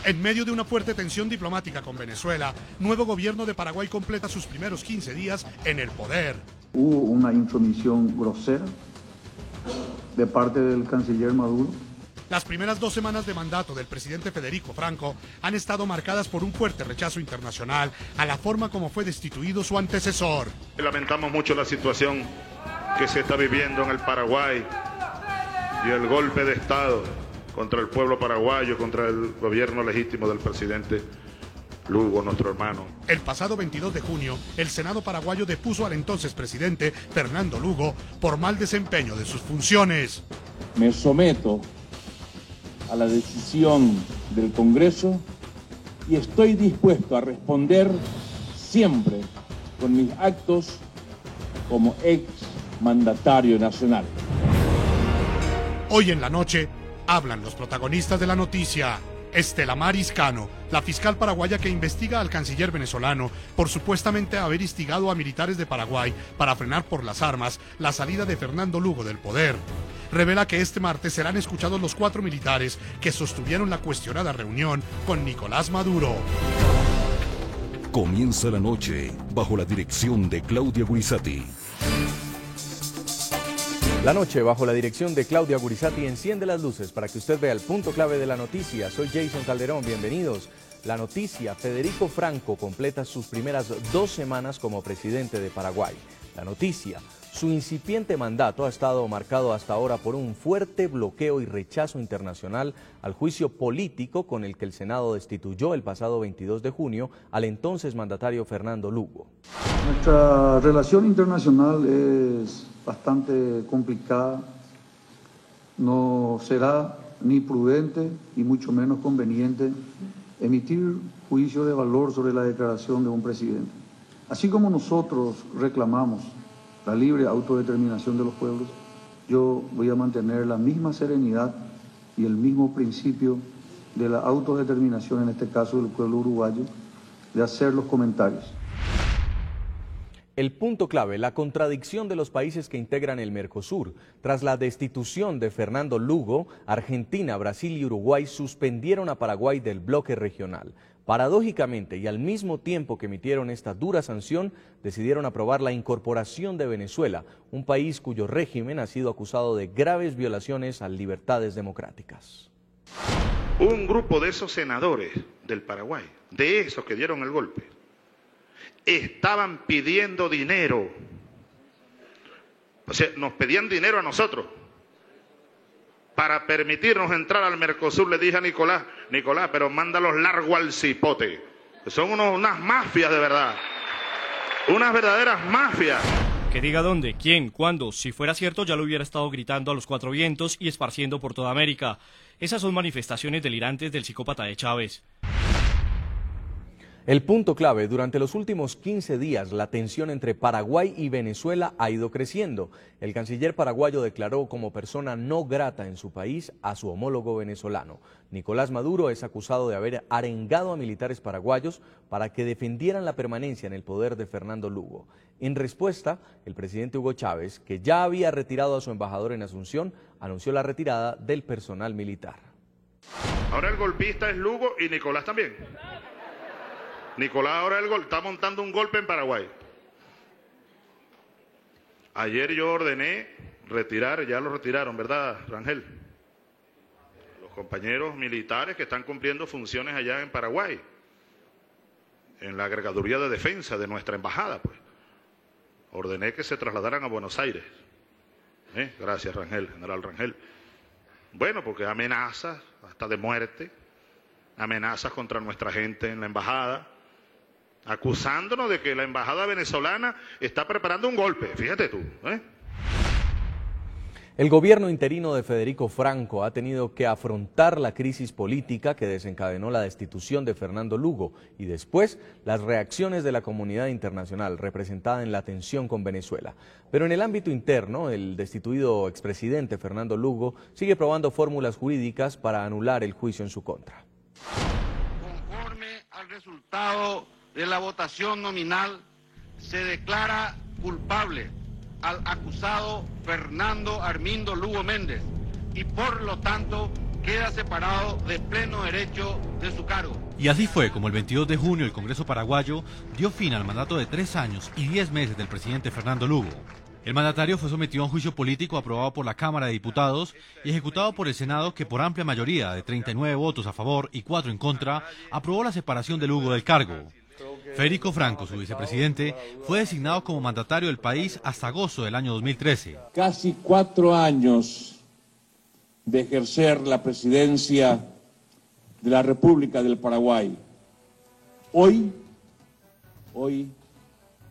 En medio de una fuerte tensión diplomática con Venezuela, nuevo gobierno de Paraguay completa sus primeros 15 días en el poder. Hubo una intromisión grosera de parte del canciller Maduro. Las primeras 2 semanas de mandato del presidente Federico Franco han estado marcadas por un fuerte rechazo internacional a la forma como fue destituido su antecesor. Lamentamos mucho la situación que se está viviendo en el Paraguay y el golpe de Estado contra el pueblo paraguayo, contra el gobierno legítimo del presidente Lugo, nuestro hermano. El pasado 22 de junio, el Senado paraguayo depuso al entonces presidente Fernando Lugo por mal desempeño de sus funciones. Me someto a la decisión del Congreso y estoy dispuesto a responder siempre con mis actos como ex mandatario nacional. Hoy en la noche hablan los protagonistas de la noticia. Estela Maris Cano, la fiscal paraguaya que investiga al canciller venezolano por supuestamente haber instigado a militares de Paraguay para frenar por las armas la salida de Fernando Lugo del poder, revela que este martes serán escuchados los 4 militares que sostuvieron la cuestionada reunión con Nicolás Maduro. Comienza la noche bajo la dirección de Claudia Gurizati. La noche, bajo la dirección de Claudia Gurizati, enciende las luces para que usted vea el punto clave de la noticia. Soy Jason Calderón, bienvenidos. La noticia: Federico Franco completa sus primeras 2 semanas como presidente de Paraguay. La noticia: su incipiente mandato ha estado marcado hasta ahora por un fuerte bloqueo y rechazo internacional al juicio político con el que el Senado destituyó el pasado 22 de junio al entonces mandatario Fernando Lugo. Nuestra relación internacional es bastante complicada. No será ni prudente y mucho menos conveniente emitir juicio de valor sobre la declaración de un presidente. Así como nosotros reclamamos la libre autodeterminación de los pueblos, yo voy a mantener la misma serenidad y el mismo principio de la autodeterminación, en este caso del pueblo uruguayo, de hacer los comentarios. El punto clave: la contradicción de los países que integran el Mercosur. Tras la destitución de Fernando Lugo, Argentina, Brasil y Uruguay suspendieron a Paraguay del bloque regional. Paradójicamente, y al mismo tiempo que emitieron esta dura sanción, decidieron aprobar la incorporación de Venezuela, un país cuyo régimen ha sido acusado de graves violaciones a libertades democráticas. Un grupo de esos senadores del Paraguay, de esos que dieron el golpe, estaban pidiendo dinero. O sea, nos pedían dinero a nosotros para permitirnos entrar al Mercosur. Le dije a Nicolás, pero mándalos largo al cipote. Son unas mafias de verdad, unas verdaderas mafias. Que diga dónde, quién, cuándo. Si fuera cierto, ya lo hubiera estado gritando a los 4 vientos y esparciendo por toda América. Esas son manifestaciones delirantes del psicópata de Chávez. El punto clave: durante los últimos 15 días, la tensión entre Paraguay y Venezuela ha ido creciendo. El canciller paraguayo declaró como persona no grata en su país a su homólogo venezolano. Nicolás Maduro es acusado de haber arengado a militares paraguayos para que defendieran la permanencia en el poder de Fernando Lugo. En respuesta, el presidente Hugo Chávez, que ya había retirado a su embajador en Asunción, anunció la retirada del personal militar. Ahora el golpista es Lugo y Nicolás también. Nicolás ahora está montando un golpe en Paraguay. Ayer yo ordené retirar, ya lo retiraron, ¿verdad, Rangel? Los compañeros militares que están cumpliendo funciones allá en Paraguay, en la agregaduría de defensa de nuestra embajada, pues. Ordené que se trasladaran a Buenos Aires. Gracias, Rangel, general Rangel. Bueno, porque amenazas, hasta de muerte, amenazas contra nuestra gente en la embajada, acusándonos de que la embajada venezolana está preparando un golpe, fíjate tú, El gobierno interino de Federico Franco ha tenido que afrontar la crisis política que desencadenó la destitución de Fernando Lugo y después las reacciones de la comunidad internacional representada en la tensión con Venezuela. Pero en el ámbito interno, el destituido expresidente Fernando Lugo sigue probando fórmulas jurídicas para anular el juicio en su contra. Conforme al resultado de la votación nominal, se declara culpable al acusado Fernando Armindo Lugo Méndez y por lo tanto queda separado de pleno derecho de su cargo. Y así fue como el 22 de junio el Congreso paraguayo dio fin al mandato de 3 años y 10 meses del presidente Fernando Lugo. El mandatario fue sometido a un juicio político aprobado por la Cámara de Diputados y ejecutado por el Senado, que por amplia mayoría de 39 votos a favor y 4 en contra, aprobó la separación de Lugo del cargo. Federico Franco, su vicepresidente, fue designado como mandatario del país hasta agosto del año 2013. Casi 4 años de ejercer la presidencia de la República del Paraguay. Hoy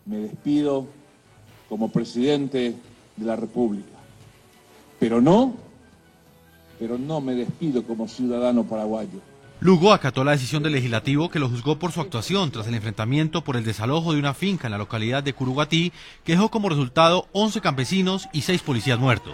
me despido como presidente de la República, pero no me despido como ciudadano paraguayo. Lugo acató la decisión del legislativo, que lo juzgó por su actuación tras el enfrentamiento por el desalojo de una finca en la localidad de Curuguatí, que dejó como resultado 11 campesinos y 6 policías muertos.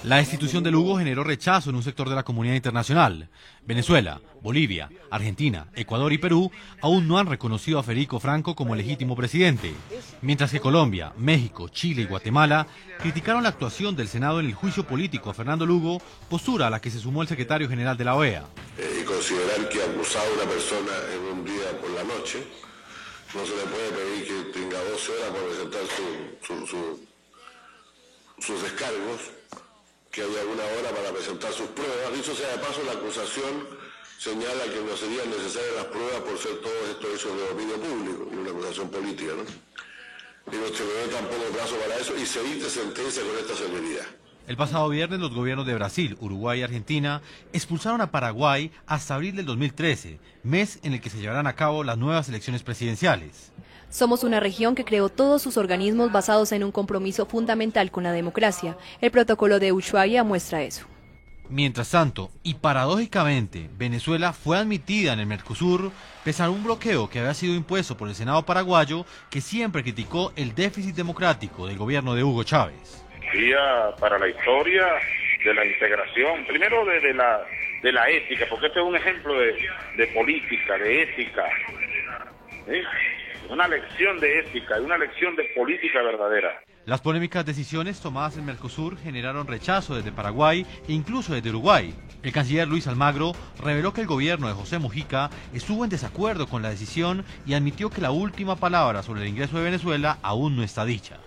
La destitución de Lugo generó rechazo en un sector de la comunidad internacional. Venezuela, Bolivia, Argentina, Ecuador y Perú aún no han reconocido a Federico Franco como legítimo presidente, mientras que Colombia, México, Chile y Guatemala criticaron la actuación del Senado en el juicio político a Fernando Lugo, postura a la que se sumó el secretario general de la OEA. Y considerar que acusar a una persona en un día por la noche, no se le puede pedir que tenga 12 horas para presentar sus descargos, que haya una hora para presentar sus pruebas. Dicho sea de paso, la acusación señala que no serían necesarias las pruebas por ser todos estos hechos de dominio público, y una acusación política, ¿no? Y no se le dé tampoco plazo para eso y se evite sentencia con esta celeridad. El pasado viernes los gobiernos de Brasil, Uruguay y Argentina expulsaron a Paraguay hasta abril del 2013, mes en el que se llevarán a cabo las nuevas elecciones presidenciales. Somos una región que creó todos sus organismos basados en un compromiso fundamental con la democracia. El protocolo de Ushuaia muestra eso. Mientras tanto, y paradójicamente, Venezuela fue admitida en el Mercosur pese a un bloqueo que había sido impuesto por el Senado paraguayo, que siempre criticó el déficit democrático del gobierno de Hugo Chávez. Día para la historia de la integración, primero de la ética, porque este es un ejemplo de política, de ética, ¿sí? Una lección de ética, una lección de política verdadera. Las polémicas decisiones tomadas en Mercosur generaron rechazo desde Paraguay e incluso desde Uruguay. El canciller Luis Almagro reveló que el gobierno de José Mujica estuvo en desacuerdo con la decisión y admitió que la última palabra sobre el ingreso de Venezuela aún no está dicha.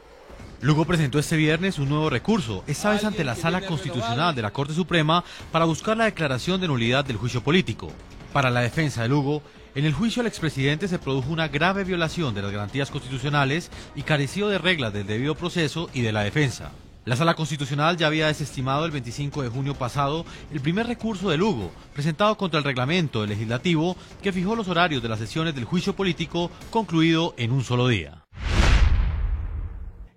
Lugo presentó este viernes un nuevo recurso, esta vez ante la Sala Constitucional de la Corte Suprema, para buscar la declaración de nulidad del juicio político. Para la defensa de Lugo, en el juicio al expresidente se produjo una grave violación de las garantías constitucionales y careció de reglas del debido proceso y de la defensa. La Sala Constitucional ya había desestimado el 25 de junio pasado el primer recurso de Lugo, presentado contra el reglamento del legislativo que fijó los horarios de las sesiones del juicio político, concluido en un solo día.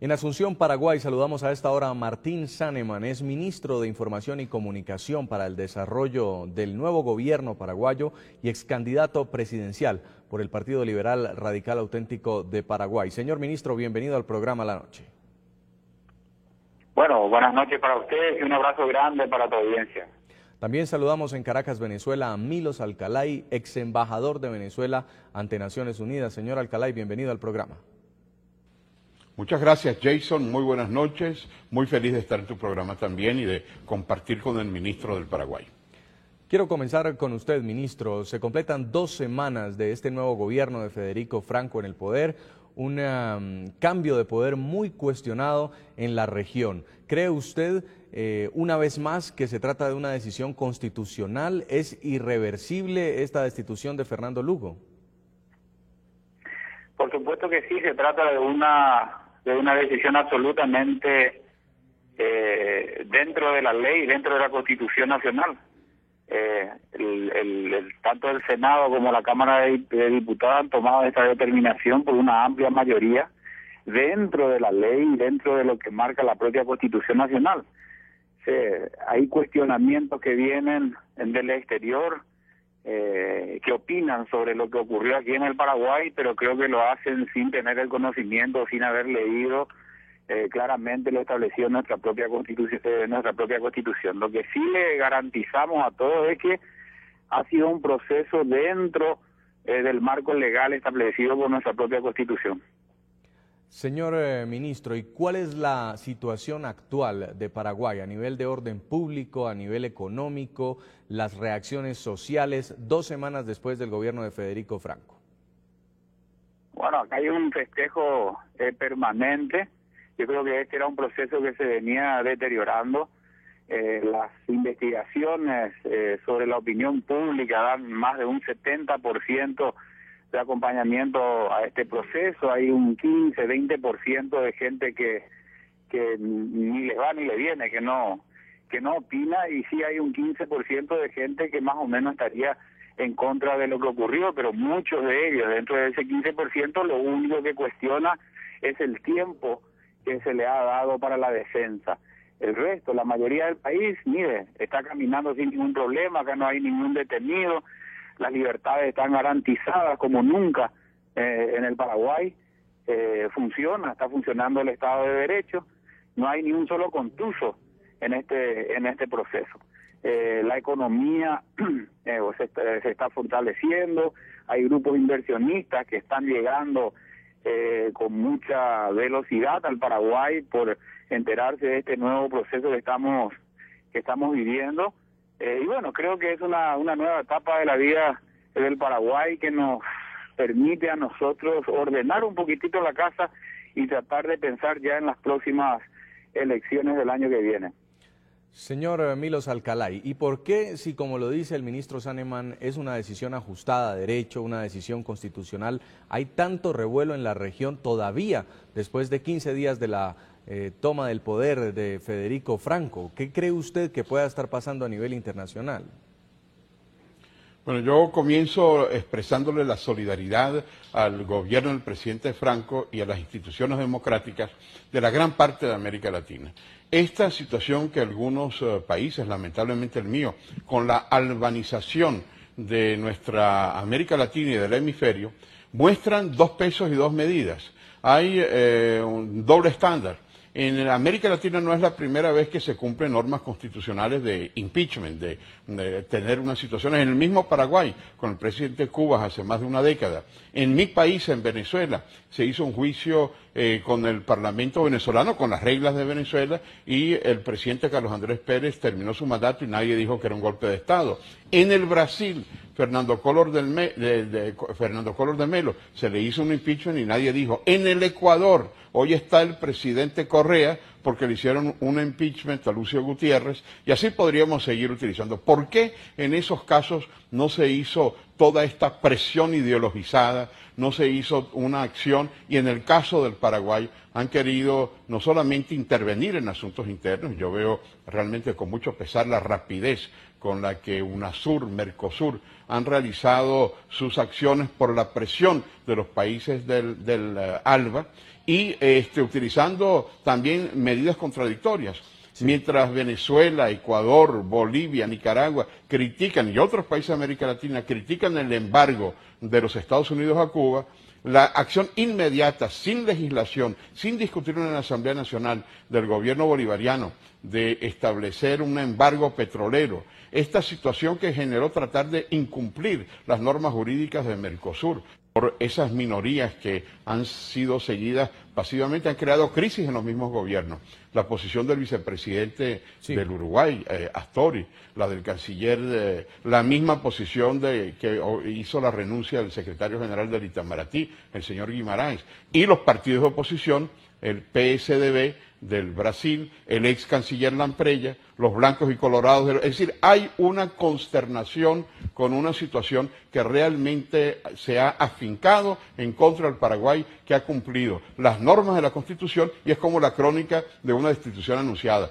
En Asunción, Paraguay, saludamos a esta hora a Martín Saneman, es ministro de Información y Comunicación para el Desarrollo del nuevo gobierno paraguayo y ex candidato presidencial por el Partido Liberal Radical Auténtico de Paraguay. Señor ministro, bienvenido al programa La Noche. Bueno, buenas noches para ustedes y un abrazo grande para tu audiencia. También saludamos en Caracas, Venezuela, a Milos Alcalay, ex embajador de Venezuela ante Naciones Unidas. Señor Alcalay, bienvenido al programa. Muchas gracias, Jason. Muy buenas noches. Muy feliz de estar en tu programa también y de compartir con el ministro del Paraguay. Quiero comenzar con usted, ministro. Se completan 2 semanas de este nuevo gobierno de Federico Franco en el poder, un cambio de poder muy cuestionado en la región. ¿Cree usted, una vez más, que se trata de una decisión constitucional? ¿Es irreversible esta destitución de Fernando Lugo? Por supuesto que sí, se trata de una decisión absolutamente dentro de la ley, dentro de la Constitución Nacional. Tanto el Senado como la Cámara de Diputados han tomado esta determinación por una amplia mayoría dentro de la ley y dentro de lo que marca la propia Constitución Nacional. Hay cuestionamientos que vienen del exterior, que opinan sobre lo que ocurrió aquí en el Paraguay, pero creo que lo hacen sin tener el conocimiento, sin haber leído claramente lo establecido en nuestra propia Constitución. Lo que sí le garantizamos a todos es que ha sido un proceso dentro del marco legal establecido por nuestra propia Constitución. Señor ministro, ¿y cuál es la situación actual de Paraguay a nivel de orden público, a nivel económico, las reacciones sociales 2 semanas después del gobierno de Federico Franco? Bueno, acá hay un festejo permanente. Yo creo que este era un proceso que se venía deteriorando. Las investigaciones sobre la opinión pública dan más de un 70% de acompañamiento a este proceso. Hay un 15-20% de gente que ni les va ni le viene, que no opina, y sí hay un 15% de gente que más o menos estaría en contra de lo que ocurrió, pero muchos de ellos, dentro de ese 15%, lo único que cuestiona es el tiempo que se le ha dado para la defensa. El resto, la mayoría del país, mire, está caminando sin ningún problema, acá no hay ningún detenido, las libertades están garantizadas como nunca en el Paraguay, está funcionando el Estado de Derecho, no hay ni un solo contuso en este proceso. La economía se está fortaleciendo, hay grupos inversionistas que están llegando con mucha velocidad al Paraguay por enterarse de este nuevo proceso que estamos viviendo. Y bueno, creo que es una nueva etapa de la vida del Paraguay que nos permite a nosotros ordenar un poquitito la casa y tratar de pensar ya en las próximas elecciones del año que viene. Señor Milos Alcalay, ¿y por qué, si como lo dice el ministro Saneman, es una decisión ajustada a derecho, una decisión constitucional, hay tanto revuelo en la región todavía después de 15 días de la toma del poder de Federico Franco? ¿Qué cree usted que pueda estar pasando a nivel internacional? Bueno, yo comienzo expresándole la solidaridad al gobierno del presidente Franco y a las instituciones democráticas de la gran parte de América Latina. Esta situación que algunos países, lamentablemente el mío, con la albanización de nuestra América Latina y del hemisferio, muestran 2 pesos y 2 medidas. Hay un doble estándar. En América Latina no es la primera vez que se cumplen normas constitucionales de impeachment, de tener unas situaciones. En el mismo Paraguay, con el presidente Cubas hace más de una década. En mi país, en Venezuela, se hizo un juicio con el Parlamento venezolano, con las reglas de Venezuela, y el presidente Carlos Andrés Pérez terminó su mandato y nadie dijo que era un golpe de Estado. En el Brasil, Fernando Collor de Mello, se le hizo un impeachment y nadie dijo. En el Ecuador, hoy está el presidente Correa porque le hicieron un impeachment a Lucio Gutiérrez, y así podríamos seguir utilizando. ¿Por qué en esos casos no se hizo toda esta presión ideologizada, no se hizo una acción? Y en el caso del Paraguay han querido no solamente intervenir en asuntos internos, yo veo realmente con mucho pesar la rapidez con la que UNASUR, Mercosur han realizado sus acciones por la presión de los países del ALBA, y utilizando también medidas contradictorias. Sí. Mientras Venezuela, Ecuador, Bolivia, Nicaragua critican, y otros países de América Latina critican el embargo de los Estados Unidos a Cuba, la acción inmediata, sin legislación, sin discutirlo en la Asamblea Nacional del gobierno bolivariano, de establecer un embargo petrolero, esta situación que generó tratar de incumplir las normas jurídicas de Mercosur por esas minorías que han sido seguidas pasivamente, han creado crisis en los mismos gobiernos. La posición del vicepresidente del Uruguay, Astori, la del canciller, la misma posición que hizo la renuncia del secretario general del Itamaraty, el señor Guimarães, y los partidos de oposición, el PSDB del Brasil, el ex canciller Lamprella, los blancos y colorados. Es decir, hay una consternación con una situación que realmente se ha afincado en contra del Paraguay, que ha cumplido las normas de la Constitución y es como la crónica de una destitución anunciada.